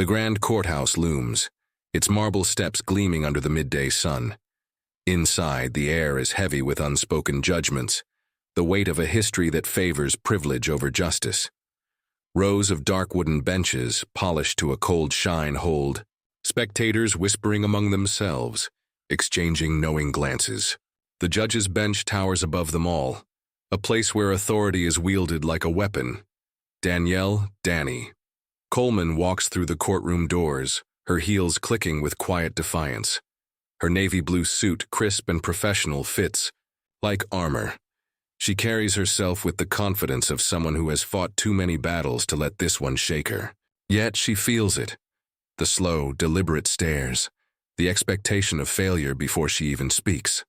The grand courthouse looms, its marble steps gleaming under the midday sun. Inside, the air is heavy with unspoken judgments, the weight of a history that favors privilege over justice. Rows of dark wooden benches, polished to a cold shine, hold spectators whispering among themselves, exchanging knowing glances. The judge's bench towers above them all, a place where authority is wielded like a weapon. Danny. Coleman walks through the courtroom doors, her heels clicking with quiet defiance. Her navy blue suit, crisp and professional, fits like armor. She carries herself with the confidence of someone who has fought too many battles to let this one shake her. Yet she feels it. The slow, deliberate stares, the expectation of failure before she even speaks.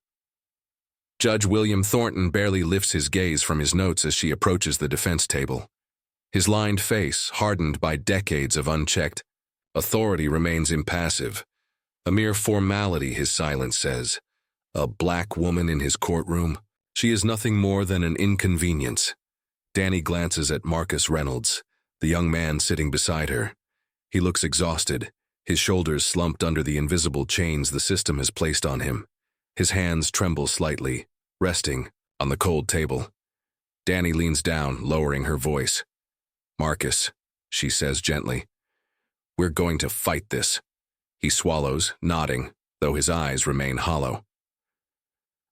Judge William Thornton barely lifts his gaze from his notes as she approaches the defense table. His lined face, hardened by decades of unchecked authority, remains impassive. A mere formality, his silence says. A black woman in his courtroom. She is nothing more than an inconvenience. Danny glances at Marcus Reynolds, the young man sitting beside her. He looks exhausted, his shoulders slumped under the invisible chains the system has placed on him. His hands tremble slightly, resting on the cold table. Danny leans down, lowering her voice. "Marcus," she says gently, "we're going to fight this." He swallows, nodding, though his eyes remain hollow.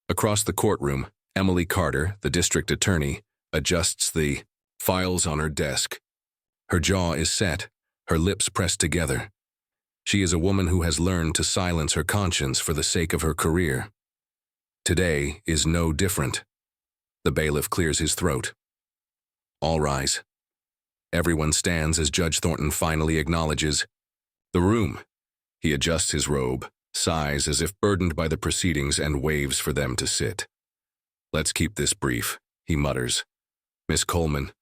Across the courtroom, Emily Carter, the district attorney, adjusts the files on her desk. Her jaw is set, her lips pressed together. She is a woman who has learned to silence her conscience for the sake of her career. Today is no different. The bailiff clears his throat. All rise. Everyone stands as Judge Thornton finally acknowledges the room. He adjusts his robe, sighs as if burdened by the proceedings, and waves for them to sit. "Let's keep this brief," he mutters. "Miss Coleman,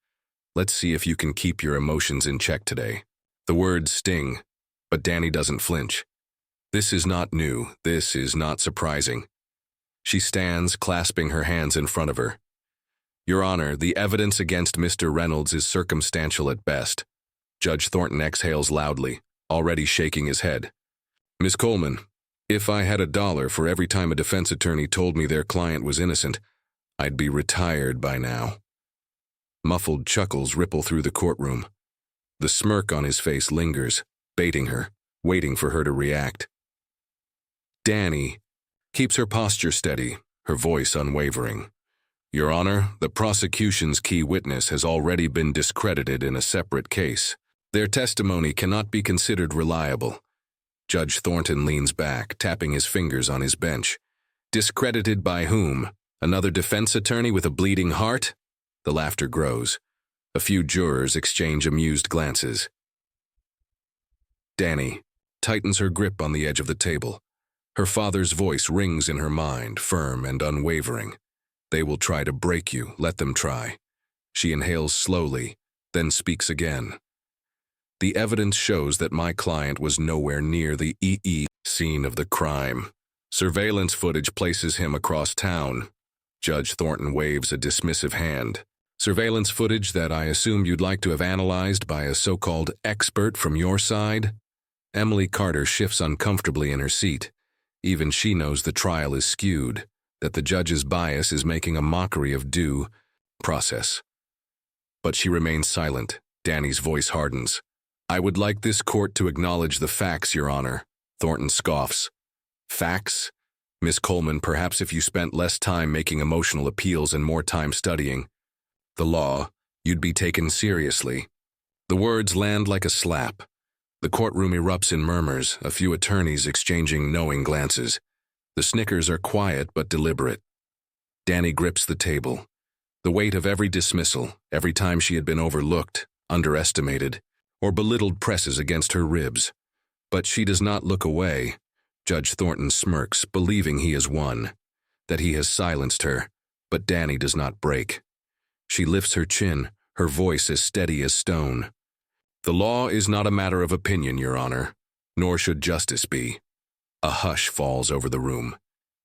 let's see if you can keep your emotions in check today." The words sting, but Danny doesn't flinch. This is not new, this is not surprising. She stands, clasping her hands in front of her. "Your Honor, the evidence against Mr. Reynolds is circumstantial at best." Judge Thornton exhales loudly, already shaking his head. "Miss Coleman, if I had $1 for every time a defense attorney told me their client was innocent, I'd be retired by now." Muffled chuckles ripple through the courtroom. The smirk on his face lingers, baiting her, waiting for her to react. Danny keeps her posture steady, her voice unwavering. "Your Honor, the prosecution's key witness has already been discredited in a separate case. Their testimony cannot be considered reliable." Judge Thornton leans back, tapping his fingers on his bench. "Discredited by whom? Another defense attorney with a bleeding heart?" The laughter grows. A few jurors exchange amused glances. Danny tightens her grip on the edge of the table. Her father's voice rings in her mind, firm and unwavering. "They will try to break you, let them try." She inhales slowly, then speaks again. "The evidence shows that my client was nowhere near the scene of the crime. Surveillance footage places him across town." Judge Thornton waves a dismissive hand. "Surveillance footage that I assume you'd like to have analyzed by a so-called expert from your side?" Emily Carter shifts uncomfortably in her seat. Even she knows the trial is skewed, that the judge's bias is making a mockery of due process. But she remains silent. Danny's voice hardens. "I would like this court to acknowledge the facts, Your Honor." Thornton scoffs. "Facts? Miss Coleman, perhaps if you spent less time making emotional appeals and more time studying the law, you'd be taken seriously." The words land like a slap. The courtroom erupts in murmurs, a few attorneys exchanging knowing glances. The snickers are quiet but deliberate. Danny grips the table. The weight of every dismissal, every time she had been overlooked, underestimated, or belittled presses against her ribs. But she does not look away. Judge Thornton smirks, believing he has won, that he has silenced her, but Danny does not break. She lifts her chin, her voice as steady as stone. "The law is not a matter of opinion, Your Honor, nor should justice be." A hush falls over the room.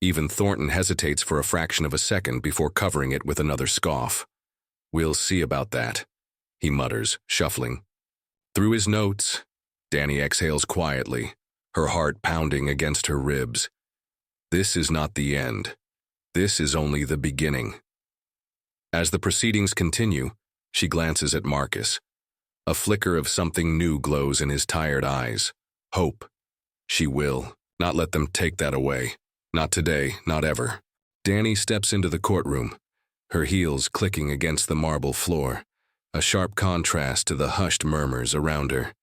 Even Thornton hesitates for a fraction of a second before covering it with another scoff. "We'll see about that," he mutters, shuffling through his notes. Danny exhales quietly, her heart pounding against her ribs. This is not the end. This is only the beginning. As the proceedings continue, she glances at Marcus. A flicker of something new glows in his tired eyes. Hope. She will not let them take that away. Not today, not ever. Danny steps into the courtroom, her heels clicking against the marble floor, a sharp contrast to the hushed murmurs around her.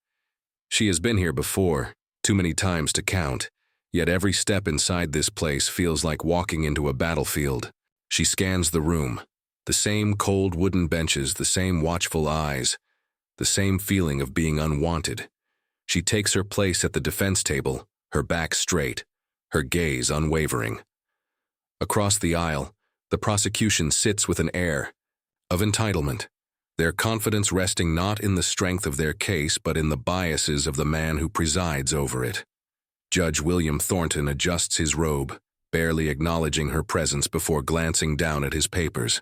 She has been here before, too many times to count, yet every step inside this place feels like walking into a battlefield. She scans the room, the same cold wooden benches, the same watchful eyes, the same feeling of being unwanted. She takes her place at the defense table, her back straight, her gaze unwavering. Across the aisle, the prosecution sits with an air of entitlement, their confidence resting not in the strength of their case but in the biases of the man who presides over it. Judge William Thornton adjusts his robe, barely acknowledging her presence before glancing down at his papers.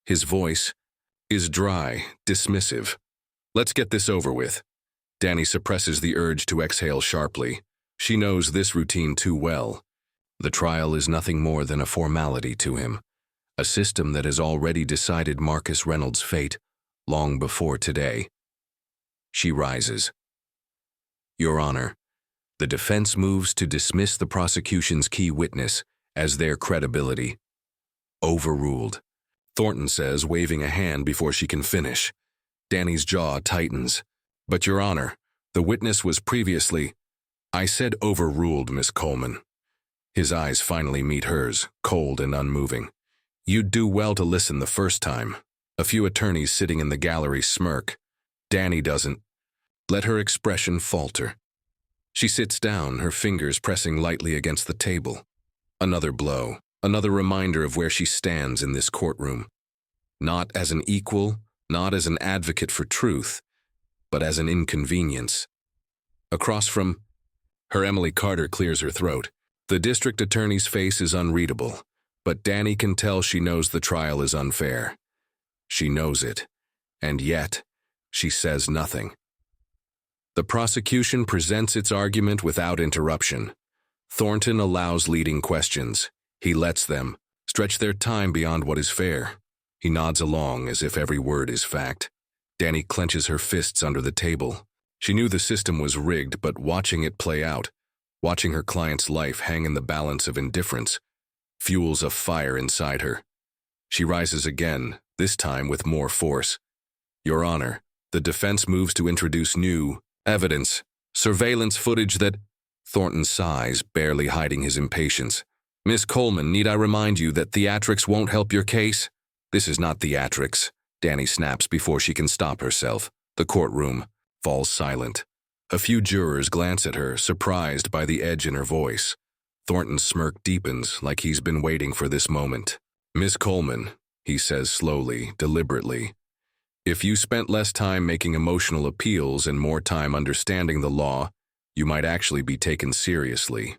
His voice is dry, dismissive. Let's get this over with. Danny suppresses the urge to exhale sharply. She knows this routine too well. The trial is nothing more than a formality to him, a system that has already decided Marcus Reynolds' fate long before today. She rises. Your Honor, the defense moves to dismiss the prosecution's key witness as their credibility. Overruled, Thornton says, waving a hand before she can finish. Danny's jaw tightens. But Your Honor, the witness was previously— I said overruled, Miss Coleman. His eyes finally meet hers, cold and unmoving. You'd do well to listen the first time. A few attorneys sitting in the gallery smirk. Danny doesn't. Let her expression falter. She sits down, her fingers pressing lightly against the table. Another blow, another reminder of where she stands in this courtroom. Not as an equal, not as an advocate for truth, but as an inconvenience. Across from her, Emily Carter clears her throat. The district attorney's face is unreadable, but Danny can tell she knows the trial is unfair. She knows it, and yet she says nothing. The prosecution presents its argument without interruption. Thornton allows leading questions. He lets them stretch their time beyond what is fair. He nods along as if every word is fact. Danny clenches her fists under the table. She knew the system was rigged, but watching it play out, watching her client's life hang in the balance of indifference, fuels a fire inside her. She rises again, this time with more force. Your Honor, the defense moves to introduce new evidence, surveillance footage that— Thornton sighs, barely hiding his impatience. Miss Coleman, need I remind you that theatrics won't help your case? This is not theatrics, Danny snaps before she can stop herself. The courtroom falls silent. A few jurors glance at her, surprised by the edge in her voice. Thornton's smirk deepens, like he's been waiting for this moment. Miss Coleman, he says slowly, deliberately, if you spent less time making emotional appeals and more time understanding the law, you might actually be taken seriously.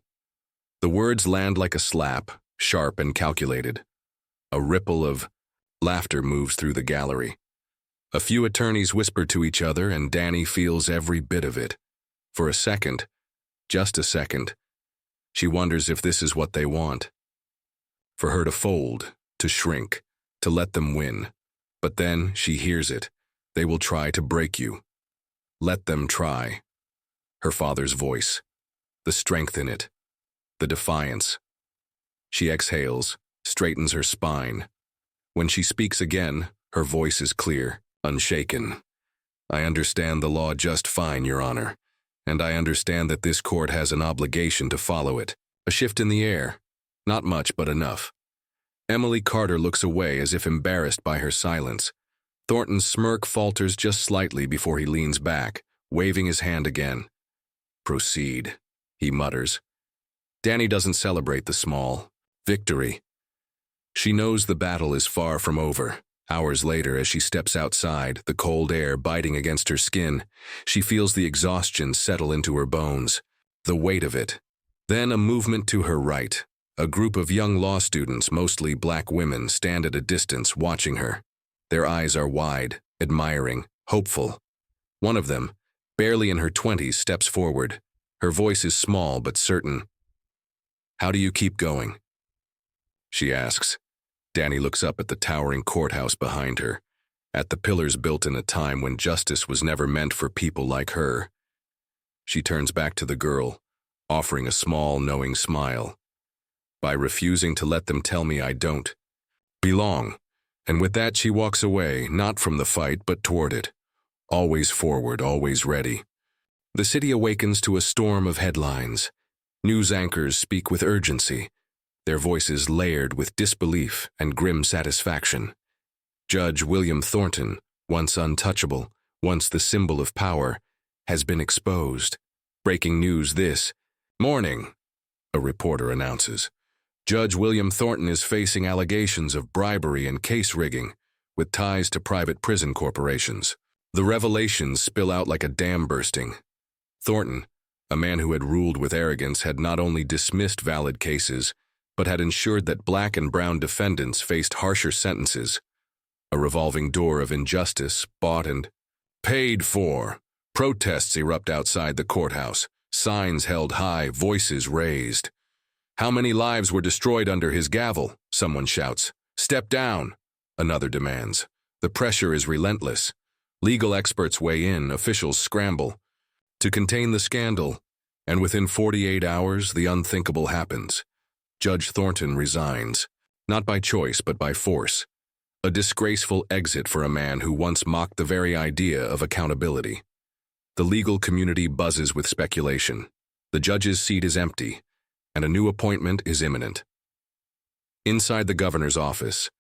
The words land like a slap, sharp and calculated. A ripple of laughter moves through the gallery. A few attorneys whisper to each other, and Danny feels every bit of it. For a second, just a second, she wonders if this is what they want. For her to fold, to shrink, to let them win. But then she hears it. They will try to break you. Let them try. Her father's voice, the strength in it, the defiance. She exhales, straightens her spine. When she speaks again, her voice is clear, unshaken. I understand the law just fine, Your Honor, and I understand that this court has an obligation to follow it. A shift in the air. Not much, but enough. Emily Carter looks away as if embarrassed by her silence. Thornton's smirk falters just slightly before he leans back, waving his hand again. Proceed, he mutters. Danny doesn't celebrate the small victory. She knows the battle is far from over. Hours later, as she steps outside, the cold air biting against her skin, she feels the exhaustion settle into her bones, the weight of it. Then a movement to her right. A group of young law students, mostly black women, stand at a distance watching her. Their eyes are wide, admiring, hopeful. One of them, barely in her 20s, steps forward. Her voice is small but certain. "How do you keep going?" she asks. Danny looks up at the towering courthouse behind her, at the pillars built in a time when justice was never meant for people like her. She turns back to the girl, offering a small, knowing smile. "By refusing to let them tell me I don't belong." And with that she walks away, not from the fight but toward it. Always forward, always ready. The city awakens to a storm of headlines. News anchors speak with urgency, their voices layered with disbelief and grim satisfaction. Judge William Thornton, once untouchable, once the symbol of power, has been exposed. "Breaking news this morning," a reporter announces. "Judge William Thornton is facing allegations of bribery and case rigging, with ties to private prison corporations." The revelations spill out like a dam bursting. Thornton, a man who had ruled with arrogance, had not only dismissed valid cases, but had ensured that black and brown defendants faced harsher sentences. A revolving door of injustice, bought and paid for. Protests erupt outside the courthouse, signs held high, voices raised. "How many lives were destroyed under his gavel?" someone shouts. "Step down," another demands. The pressure is relentless. Legal experts weigh in, officials scramble to contain the scandal, and within 48 hours, the unthinkable happens. Judge Thornton resigns, not by choice but by force. A disgraceful exit for a man who once mocked the very idea of accountability. The legal community buzzes with speculation. The judge's seat is empty, and a new appointment is imminent. Inside the governor's office,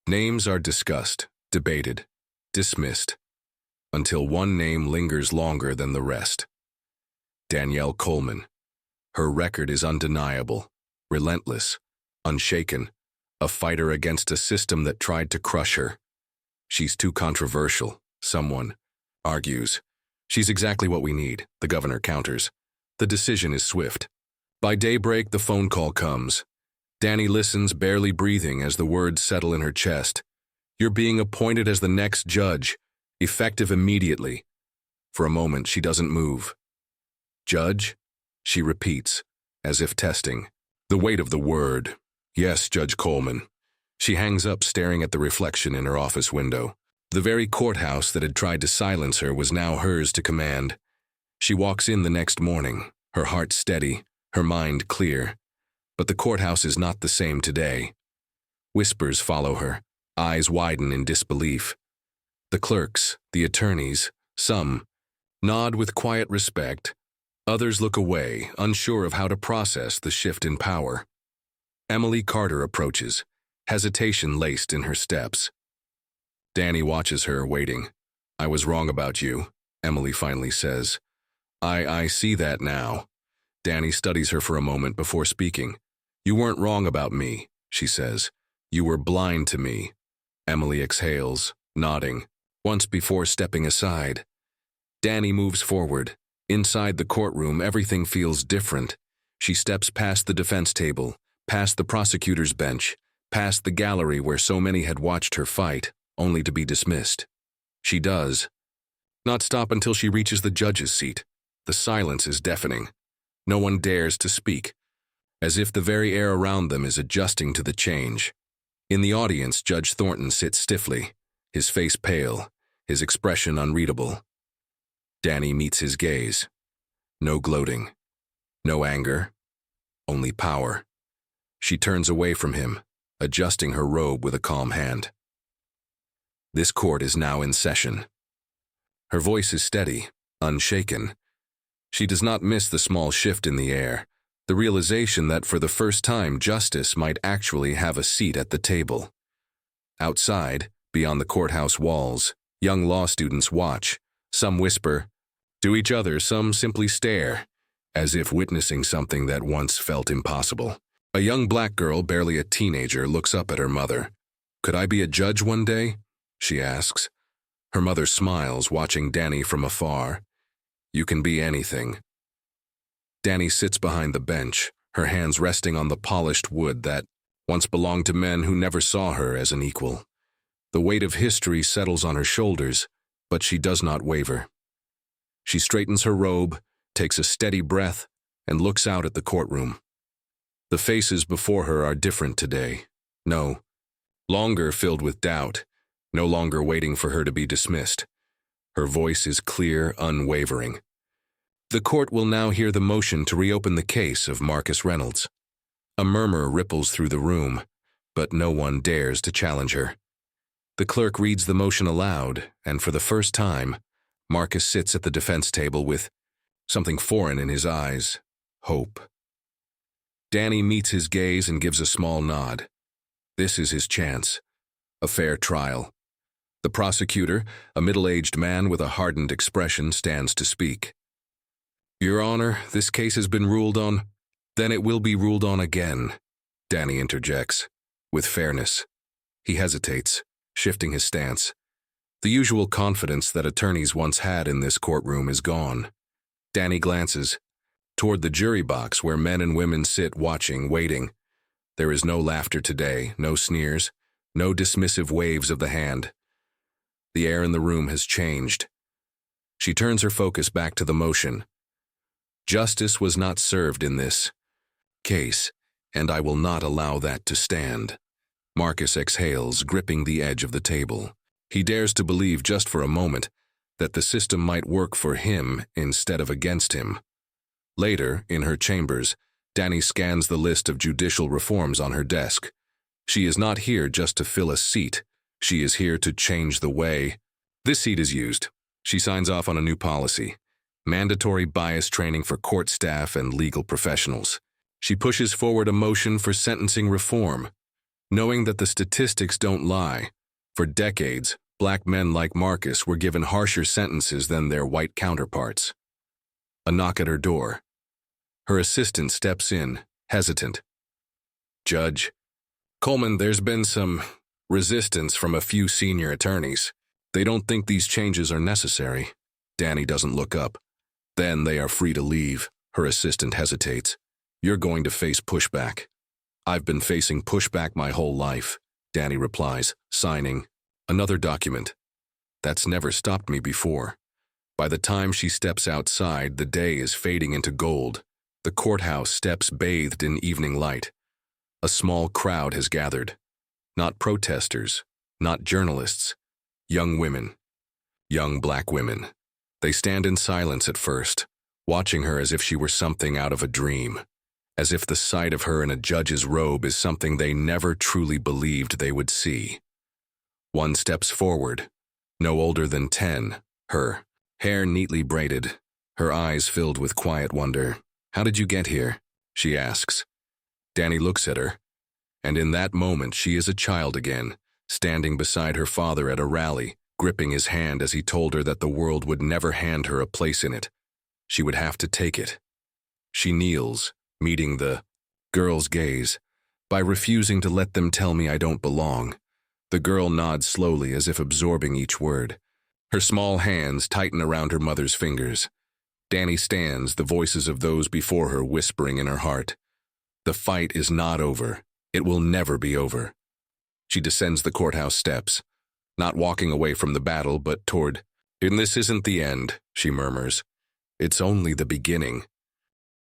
names are discussed, debated, dismissed, until one name lingers longer than the rest. Danielle Coleman. Her record is undeniable, relentless, unshaken, a fighter against a system that tried to crush her. "She's too controversial," someone argues. "She's exactly what we need," the governor counters. The decision is swift. By daybreak, the phone call comes. Danny listens, barely breathing, as the words settle in her chest. "You're being appointed as the next judge, effective immediately." For a moment, she doesn't move. "Judge?" she repeats, as if testing the weight of the word. "Yes, Judge Coleman." She hangs up, staring at the reflection in her office window. The very courthouse that had tried to silence her was now hers to command. She walks in the next morning, her heart steady, her mind clear. But the courthouse is not the same today. Whispers follow her, eyes widen in disbelief. The clerks, the attorneys, some nod with quiet respect. Others look away, unsure of how to process the shift in power. Emily Carter approaches, hesitation laced in her steps. Danny watches her, waiting. "I was wrong about you," Emily finally says. I see that now." Danny studies her for a moment before speaking. "You weren't wrong about me," she says. "You were blind to me." Emily exhales, nodding, once before stepping aside. Danny moves forward. Inside the courtroom, everything feels different. She steps past the defense table, past the prosecutor's bench, past the gallery where so many had watched her fight, only to be dismissed. She does not stop until she reaches the judge's seat. The silence is deafening. No one dares to speak, as if the very air around them is adjusting to the change. In the audience, Judge Thornton sits stiffly, his face pale, his expression unreadable. Danny meets his gaze. No gloating, no anger, only power. She turns away from him, adjusting her robe with a calm hand. This court is now in session. Her voice is steady, unshaken. She does not miss the small shift in the air, the realization that for the first time justice might actually have a seat at the table. Outside, beyond the courthouse walls, young law students watch. Some whisper to each other, some simply stare, as if witnessing something that once felt impossible. A young black girl, barely a teenager, looks up at her mother. "Could I be a judge one day?" she asks. Her mother smiles, watching Danny from afar. "You can be anything." Danny sits behind the bench, her hands resting on the polished wood that once belonged to men who never saw her as an equal. The weight of history settles on her shoulders, but she does not waver. She straightens her robe, takes a steady breath, and looks out at the courtroom. The faces before her are different today. No longer filled with doubt, no longer waiting for her to be dismissed. Her voice is clear, unwavering. The court will now hear the motion to reopen the case of Marcus Reynolds. A murmur ripples through the room, but no one dares to challenge her. The clerk reads the motion aloud, and for the first time, Marcus sits at the defense table with something foreign in his eyes: hope. Danny meets his gaze and gives a small nod. This is his chance. A fair trial. The prosecutor, a middle-aged man with a hardened expression, stands to speak. Your Honor, this case has been ruled on. Then it will be ruled on again, Danny interjects, with fairness. He hesitates, shifting his stance. The usual confidence that attorneys once had in this courtroom is gone. Danny glances toward the jury box where men and women sit watching, waiting. There is no laughter today, no sneers, no dismissive waves of the hand. The air in the room has changed. She turns her focus back to the motion. Justice was not served in this case, and I will not allow that to stand. Marcus exhales, gripping the edge of the table. He dares to believe just for a moment that the system might work for him instead of against him. Later, in her chambers, Danny scans the list of judicial reforms on her desk. She is not here just to fill a seat. She is here to change the way this seat is used. She signs off on a new policy: mandatory bias training for court staff and legal professionals. She pushes forward a motion for sentencing reform, knowing that the statistics don't lie. For decades, black men like Marcus were given harsher sentences than their white counterparts. A knock at her door. Her assistant steps in, hesitant. Judge Coleman, there's been some resistance from a few senior attorneys. They don't think these changes are necessary. Danny doesn't look up. Then they are free to leave. Her assistant hesitates. You're going to face pushback. I've been facing pushback my whole life, Danny replies, signing another document. That's never stopped me before. By the time she steps outside, the day is fading into gold. The courthouse steps bathed in evening light. A small crowd has gathered. Not protesters, not journalists. Young women. Young black women. They stand in silence at first, watching her as if she were something out of a dream. As if the sight of her in a judge's robe is something they never truly believed they would see. One steps forward, no older than 10, her hair neatly braided, her eyes filled with quiet wonder. How did you get here? She asks. Danny looks at her, and in that moment she is a child again, standing beside her father at a rally, gripping his hand as he told her that the world would never hand her a place in it. She would have to take it. She kneels, meeting the girl's gaze, by refusing to let them tell me I don't belong. The girl nods slowly as if absorbing each word. Her small hands tighten around her mother's fingers. Danny stands, the voices of those before her whispering in her heart. The fight is not over. It will never be over. She descends the courthouse steps, not walking away from the battle, but toward. And this isn't the end, she murmurs. It's only the beginning.